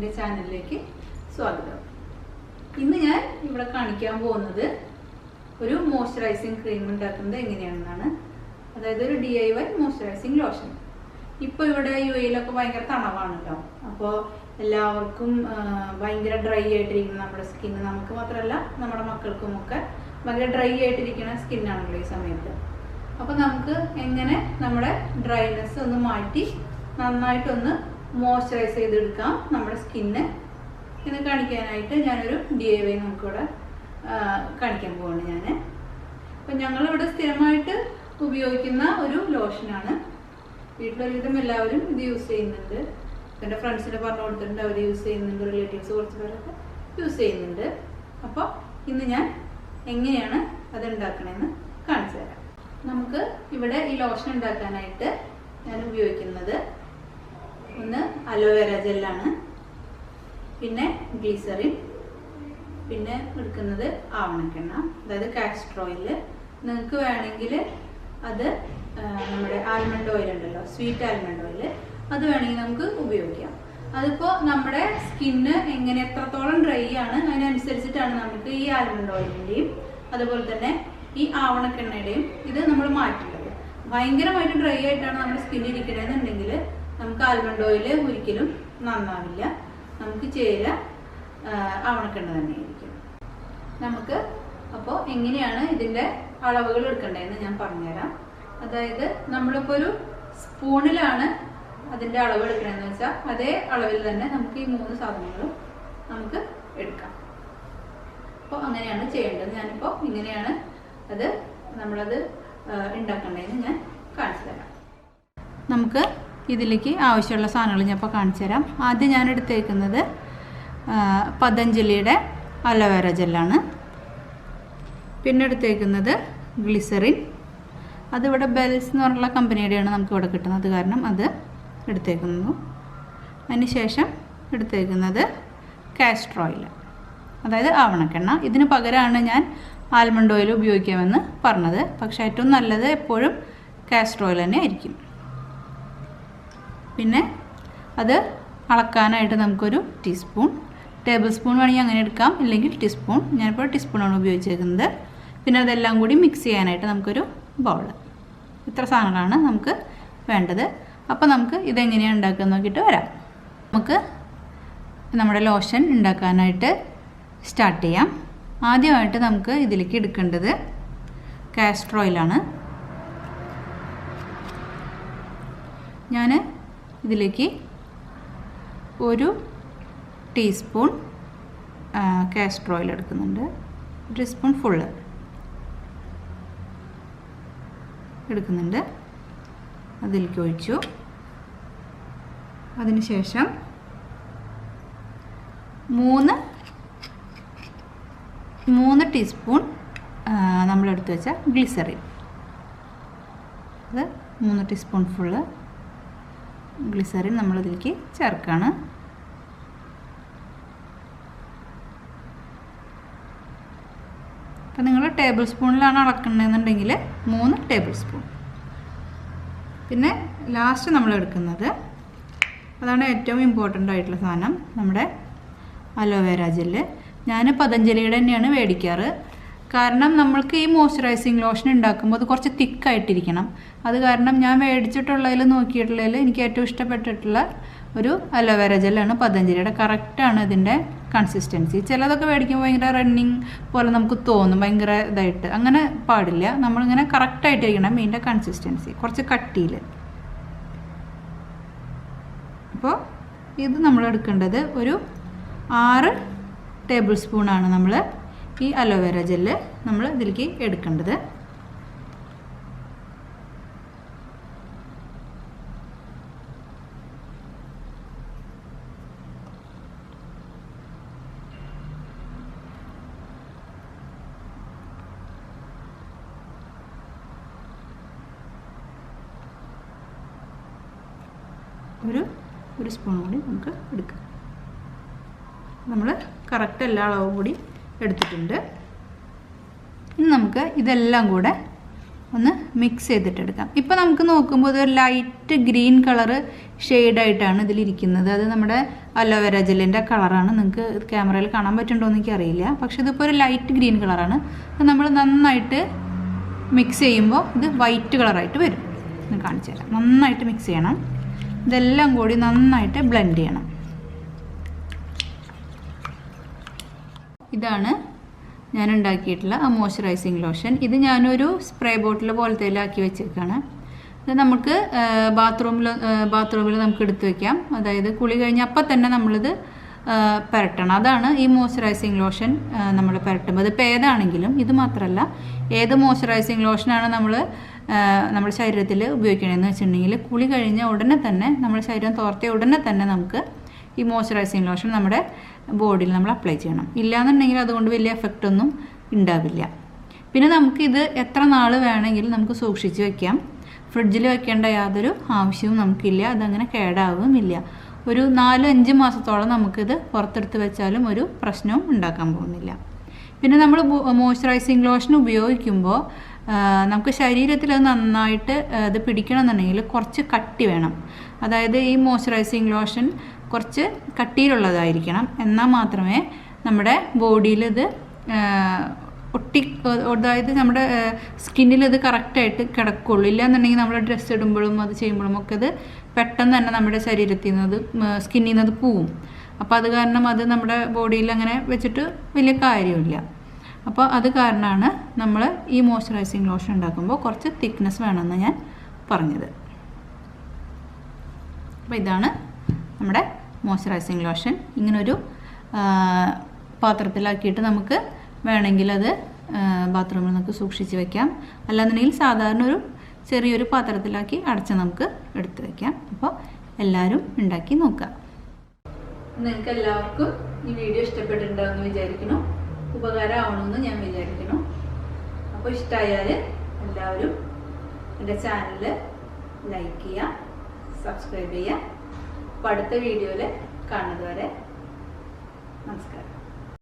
എൻ്റെ ചാനലിലേക്ക് സ്വാഗതം. ഇന്ന് ഞാൻ ഇവിടെ കാണിക്കാൻ പോകുന്നത് ഒരു മോയ്സ്ചറൈസിങ് ക്രീം ഉണ്ടാക്കുന്നത് എങ്ങനെയാണെന്നാണ്. അതായത് ഒരു DIY മോയ്സ്ചറൈസിങ് ലോഷൻ. ഇപ്പോൾ ഇവിടെ UAE-ലൊക്കെ ഭയങ്കര തണവാണല്ലോ. അപ്പോൾ എല്ലാവർക്കും ഭയങ്കര ഡ്രൈ ആയിട്ടിരിക്കുന്ന നമ്മുടെ സ്കിന്ന്, നമുക്ക് മാത്രമല്ല നമ്മുടെ മക്കൾക്കുമൊക്കെ ഭയങ്കര ഡ്രൈ ആയിട്ടിരിക്കുന്ന സ്കിന്നാണല്ലോ ഈ സമയത്ത്. അപ്പോൾ നമുക്ക് എങ്ങനെ നമ്മുടെ ഡ്രൈനെസ് ഒന്ന് മാറ്റി നന്നായിട്ടൊന്ന് മോയ്സ്ചറൈസ് ചെയ്തെടുക്കാം നമ്മുടെ സ്കിന്ന് എന്ന് കാണിക്കാനായിട്ട് ഞാനൊരു DIY നമുക്കിവിടെ കാണിക്കാൻ പോവാണ് ഞാൻ. അപ്പം ഞങ്ങളിവിടെ സ്ഥിരമായിട്ട് ഉപയോഗിക്കുന്ന ഒരു ലോഷനാണ്. വീട്ടിലൊരുവിധം എല്ലാവരും ഇത് യൂസ് ചെയ്യുന്നുണ്ട്. എൻ്റെ ഫ്രണ്ട്സിനെ പറഞ്ഞു കൊടുത്തിട്ടുണ്ട്, അവർ യൂസ് ചെയ്യുന്നുണ്ട്. റിലേറ്റീവ്സ് കുറച്ച് പേരൊക്കെ യൂസ് ചെയ്യുന്നുണ്ട്. അപ്പോൾ ഇന്ന് ഞാൻ എങ്ങനെയാണ് അത് ഉണ്ടാക്കണമെന്ന് കാണിച്ചു തരാം. നമുക്ക് ഇവിടെ ഈ ലോഷൻ ഉണ്ടാക്കാനായിട്ട് ഞാൻ ഉപയോഗിക്കുന്നത് ഒന്ന് അലോവേര ജെല്ലാണ്, പിന്നെ ഗ്ലിസറിൻ, പിന്നെ എടുക്കുന്നത് ആവണക്കെണ്ണ, അതായത് കാസ്റ്റർ ഓയിൽ. നിങ്ങൾക്ക് വേണമെങ്കിൽ അത് നമ്മുടെ ആൽമണ്ട് ഓയിൽ ഉണ്ടല്ലോ, സ്വീറ്റ് ആൽമണ്ട് ഓയിൽ, അത് വേണമെങ്കിൽ നമുക്ക് ഉപയോഗിക്കാം. അതിപ്പോൾ നമ്മുടെ സ്കിന്ന് എങ്ങനെ എത്രത്തോളം ഡ്രൈ ആണ് അതിനനുസരിച്ചിട്ടാണ് നമുക്ക് ഈ ആൽമണ്ട് ഓയിലിൻ്റെയും അതുപോലെ തന്നെ ഈ ആവണക്കെണ്ണയുടെയും ഇത് നമ്മൾ മാറ്റുന്നത്. ഭയങ്കരമായിട്ട് ഡ്രൈ ആയിട്ടാണ് നമ്മുടെ സ്കിൻ ഇരിക്കണമെന്നുണ്ടെങ്കിൽ നമുക്ക് ആൽമണ്ട് ഓയിൽ ഒരിക്കലും നന്നാവില്ല. നമുക്ക് ചേര ആവണക്കെണ്ണ തന്നെ ആയിരിക്കും. നമുക്ക് അപ്പോൾ എങ്ങനെയാണ് ഇതിൻ്റെ അളവുകൾ എടുക്കേണ്ടതെന്ന് ഞാൻ പറഞ്ഞുതരാം. അതായത് നമ്മളിപ്പോൾ ഒരു സ്പൂണിലാണ് അതിൻ്റെ അളവ് എടുക്കണമെന്ന് വെച്ചാൽ അതേ അളവിൽ തന്നെ നമുക്ക് ഈ 3 സാധനങ്ങളും നമുക്ക് എടുക്കാം. അപ്പോൾ അങ്ങനെയാണ് ചെയ്യേണ്ടത്. ഞാനിപ്പോൾ ഇങ്ങനെയാണ് അത് നമ്മളത് ഉണ്ടാക്കേണ്ടതെന്ന് ഞാൻ കാണിച്ചു തരാം. നമുക്ക് ഇതിലേക്ക് ആവശ്യമുള്ള സാധനങ്ങൾ ഞാൻ ഇപ്പോൾ കാണിച്ചു തരാം. ആദ്യം ഞാൻ എടുത്തേക്കുന്നത് പതഞ്ജലിയുടെ അലോവേര ജെല്ലാണ്. പിന്നെ എടുത്തേക്കുന്നത് ഗ്ലിസറിൻ. അതിവിടെ ബെൽസ് എന്ന് പറഞ്ഞുള്ള കമ്പനിയുടെയാണ് നമുക്കിവിടെ കിട്ടുന്നത്, കാരണം അത് എടുത്തേക്കുന്നു. അതിന് ശേഷം എടുത്തേക്കുന്നത് കാസ്റ്റർ ഓയിൽ, അതായത് ആവണക്കെണ്ണ. ഇതിന് പകരമാണ് ഞാൻ ആൽമണ്ട് ഓയിൽ ഉപയോഗിക്കാമെന്ന് പറഞ്ഞത്. പക്ഷേ ഏറ്റവും നല്ലത് എപ്പോഴും കാസ്റ്റർ ഓയിൽ തന്നെ ആയിരിക്കും. പിന്നെ അത് അളക്കാനായിട്ട് നമുക്കൊരു ടീസ്പൂൺ, ടേബിൾ സ്പൂൺ വേണമെങ്കിൽ അങ്ങനെ എടുക്കാം, ഇല്ലെങ്കിൽ ടീസ്പൂൺ. ഞാനിപ്പോൾ ടീസ്പൂണാണ് ഉപയോഗിച്ചേക്കുന്നത്. പിന്നെ അതെല്ലാം കൂടി മിക്സ് ചെയ്യാനായിട്ട് നമുക്കൊരു ബൗൾ. ഇത്ര സാധനങ്ങളാണ് നമുക്ക് വേണ്ടത്. അപ്പോൾ നമുക്ക് ഇതെങ്ങനെയാണ് ഉണ്ടാക്കുക നോക്കിയിട്ട് വരാം. നമുക്ക് നമ്മുടെ ലോഷൻ ഉണ്ടാക്കാനായിട്ട് സ്റ്റാർട്ട് ചെയ്യാം. ആദ്യമായിട്ട് നമുക്ക് ഇതിലേക്ക് എടുക്കേണ്ടത് കാസ്റ്റർ ഓയിലാണ്. ഞാൻ ഇതിലേക്ക് ഒരു ടീസ്പൂൺ കാസ്റ്റർ ഓയിൽ എടുക്കുന്നുണ്ട്. ഒരു ടീസ്പൂൺ ഫുള്ള് എടുക്കുന്നുണ്ട്. അതിലേക്ക് ഒഴിച്ചു. അതിനുശേഷം 3 ടീസ്പൂൺ നമ്മളെടുത്ത് വെച്ച ഗ്ലിസറിൻ. അത് 3 ടീസ്പൂൺ ഫുള്ള് ഗ്ലിസറിൻ നമ്മളിതിലേക്ക് ചേർക്കുകയാണ്. അപ്പം നിങ്ങൾ ടേബിൾ സ്പൂണിലാണ് അളക്കുന്നതെന്നുണ്ടെങ്കിൽ 3 ടേബിൾ സ്പൂൺ. പിന്നെ ലാസ്റ്റ് നമ്മൾ എടുക്കുന്നത്, അതാണ് ഏറ്റവും ഇമ്പോർട്ടൻ്റ് ആയിട്ടുള്ള സാധനം, നമ്മുടെ അലോവേര ജെല്ല്. ഞാൻ പതഞ്ജലിയുടെ തന്നെയാണ് മേടിക്കാറ്. കാരണം നമ്മൾക്ക് ഈ മോയ്സ്ചറൈസിങ് ലോഷൻ ഉണ്ടാക്കുമ്പോൾ അത് കുറച്ച് തിക്കായിട്ടിരിക്കണം. അത് കാരണം ഞാൻ മേടിച്ചിട്ടുള്ളതിൽ നോക്കിയിട്ടുള്ളതിൽ എനിക്ക് ഏറ്റവും ഇഷ്ടപ്പെട്ടിട്ടുള്ള ഒരു അലോവേര ജെല്ലാണ് പതഞ്ജലിയുടെ. കറക്റ്റാണ് ഇതിൻ്റെ കൺസിസ്റ്റൻസി. ചിലതൊക്കെ മേടിക്കുമ്പോൾ ഭയങ്കര റണ്ണിങ് പോലെ നമുക്ക് തോന്നും, ഭയങ്കര ഇതായിട്ട്. അങ്ങനെ പാടില്ല. നമ്മളിങ്ങനെ കറക്റ്റായിട്ടിരിക്കണം ഇതിൻ്റെ കൺസിസ്റ്റൻസി, കുറച്ച് കട്ടിയിൽ. അപ്പോൾ ഇത് നമ്മൾ എടുക്കേണ്ടത് ഒരു 6 ടേബിൾ സ്പൂണാണ് നമ്മൾ ഈ അലോവേര ജെല്ല് നമ്മൾ ഇതിലേക്ക് എടുക്കേണ്ടത്. ഒരു സ്പൂൺ കൂടി നമുക്ക് എടുക്കാം. നമ്മൾ കറക്റ്റ് എല്ലാ അളവും കൂടി എടുത്തിട്ടുണ്ട്. ഇനി നമുക്ക് ഇതെല്ലാം കൂടെ ഒന്ന് മിക്സ് ചെയ്തിട്ടെടുക്കാം. ഇപ്പോൾ നമുക്ക് നോക്കുമ്പോൾ ഒരു ലൈറ്റ് ഗ്രീൻ കളറ് ഷെയ്ഡായിട്ടാണ് ഇതിലിരിക്കുന്നത്. അത് നമ്മുടെ അലോവേര ജെല്ലിൻ്റെ കളറാണ്. നിങ്ങൾക്ക് ക്യാമറയിൽ കാണാൻ പറ്റുന്നുണ്ടോ എന്ന് എനിക്കറിയില്ല. പക്ഷേ ഇതിപ്പോൾ ഒരു ലൈറ്റ് ഗ്രീൻ കളറാണ്. അത് നമ്മൾ നന്നായിട്ട് മിക്സ് ചെയ്യുമ്പോൾ ഇത് വൈറ്റ് കളറായിട്ട് വരും. ഞാൻ കാണിച്ചു തരാം. നന്നായിട്ട് മിക്സ് ചെയ്യണം. ഇതെല്ലാം കൂടി നന്നായിട്ട് ബ്ലെൻഡ് ചെയ്യണം. ഇതാണ് ഞാൻ ഉണ്ടാക്കിയിട്ടുള്ള ആ മോയ്സ്ചറൈസിങ് ലോഷൻ. ഇത് ഞാനൊരു സ്പ്രേ ബോട്ടിൽ പോലത്തേലാക്കി വെച്ചേക്കാണ്. ഇത് നമുക്ക് ബാത്റൂമിൽ നമുക്ക് എടുത്തു വയ്ക്കാം. അതായത് കുളി കഴിഞ്ഞ് അപ്പം തന്നെ നമ്മളിത് പുരട്ടണം. അതാണ് ഈ മോയ്സ്ചറൈസിങ് ലോഷൻ നമ്മൾ പുരട്ടുമ്പോൾ. അതിപ്പോൾ ഏതാണെങ്കിലും, ഇത് മാത്രമല്ല, ഏത് മോയ്സ്ചറൈസിങ് ലോഷനാണ് നമ്മുടെ ശരീരത്തിൽ ഉപയോഗിക്കണമെന്ന് വെച്ചിട്ടുണ്ടെങ്കിൽ കുളി കഴിഞ്ഞ ഉടനെ തന്നെ, നമ്മുടെ ശരീരം തോർത്തിയ ഉടനെ തന്നെ നമുക്ക് ഈ മോയ്സ്ചറൈസിങ് ലോഷൻ നമ്മുടെ ബോഡിയിൽ നമ്മൾ അപ്ലൈ ചെയ്യണം. ഇല്ലയെന്നുണ്ടെങ്കിൽ അതുകൊണ്ട് വലിയ എഫക്റ്റ് ഒന്നും ഉണ്ടാവില്ല. പിന്നെ നമുക്കിത് എത്ര നാൾ വേണമെങ്കിലും നമുക്ക് സൂക്ഷിച്ച് വയ്ക്കാം. ഫ്രിഡ്ജിൽ വെക്കേണ്ട യാതൊരു ആവശ്യവും നമുക്കില്ല. അതങ്ങനെ കേടാവുമില്ല. ഒരു 4-5 മാസത്തോളം നമുക്കിത് പുറത്തെടുത്ത് വെച്ചാലും ഒരു പ്രശ്നവും ഉണ്ടാക്കാൻ പോകുന്നില്ല. പിന്നെ നമ്മൾ മോയ്സ്ചറൈസിങ് ലോഷൻ ഉപയോഗിക്കുമ്പോൾ നമുക്ക് ശരീരത്തിൽ അത് നന്നായിട്ട് ഇത് പിടിക്കണമെന്നുണ്ടെങ്കിൽ കുറച്ച് കട്ടി വേണം. അതായത് ഈ മോയ്സ്ചറൈസിങ് ലോഷൻ കുറച്ച് കട്ടിയിലുള്ളതായിരിക്കണം. എന്നാൽ മാത്രമേ നമ്മുടെ ബോഡിയിൽ ഇത് അതായത് നമ്മുടെ സ്കിന്നിൽ ഇത് കറക്റ്റായിട്ട് കിടക്കുകയുള്ളൂ. ഇല്ലയെന്നുണ്ടെങ്കിൽ നമ്മൾ ഡ്രസ്സ് ഇടുമ്പോഴും അത് ചെയ്യുമ്പോഴും ഒക്കെ ഇത് പെട്ടെന്ന് തന്നെ നമ്മുടെ ശരീരത്തിൽ നിന്ന് സ്കിന്നിൽ നിന്ന് പോവും. അപ്പോൾ അത് കാരണം അത് നമ്മുടെ ബോഡിയിൽ അങ്ങനെ വെച്ചിട്ട് വലിയ കാര്യമില്ല. അപ്പോൾ അത് കാരണമാണ് നമ്മൾ ഈ മോയ്സ്ചറൈസിങ് ലോഷൻ ഉണ്ടാക്കുമ്പോൾ കുറച്ച് തിക്നെസ് വേണമെന്ന് ഞാൻ പറഞ്ഞത്. അപ്പോൾ ഇതാണ് നമ്മുടെ മോയ്സ്ചറൈസിങ് ലോഷൻ. ഇങ്ങനൊരു പാത്രത്തിലാക്കിയിട്ട് നമുക്ക് വേണമെങ്കിൽ അത് ബാത്റൂമിൽ നമുക്ക് സൂക്ഷിച്ച് വയ്ക്കാം. അല്ലാന്നുണ്ടെങ്കിൽ സാധാരണ ഒരു ചെറിയൊരു പാത്രത്തിലാക്കി അടച്ച് നമുക്ക് എടുത്ത് വയ്ക്കാം. അപ്പോൾ എല്ലാവരും ഉണ്ടാക്കി നോക്കുക. നിങ്ങൾക്ക് എല്ലാവർക്കും ഈ വീഡിയോ ഇഷ്ടപ്പെട്ടിട്ടുണ്ടാവുമെന്ന് വിചാരിക്കുന്നു. ഉപകാരമാവണമെന്ന് ഞാൻ വിചാരിക്കുന്നു. അപ്പോൾ ഇഷ്ടമായാൽ എല്ലാവരും എൻ്റെ ചാനൽ ലൈക്ക് ചെയ്യുക, സബ്സ്ക്രൈബ് ചെയ്യുക. അപ്പോൾ അടുത്ത വീഡിയോയിൽ കാണുന്നത് വരെ നമസ്കാരം.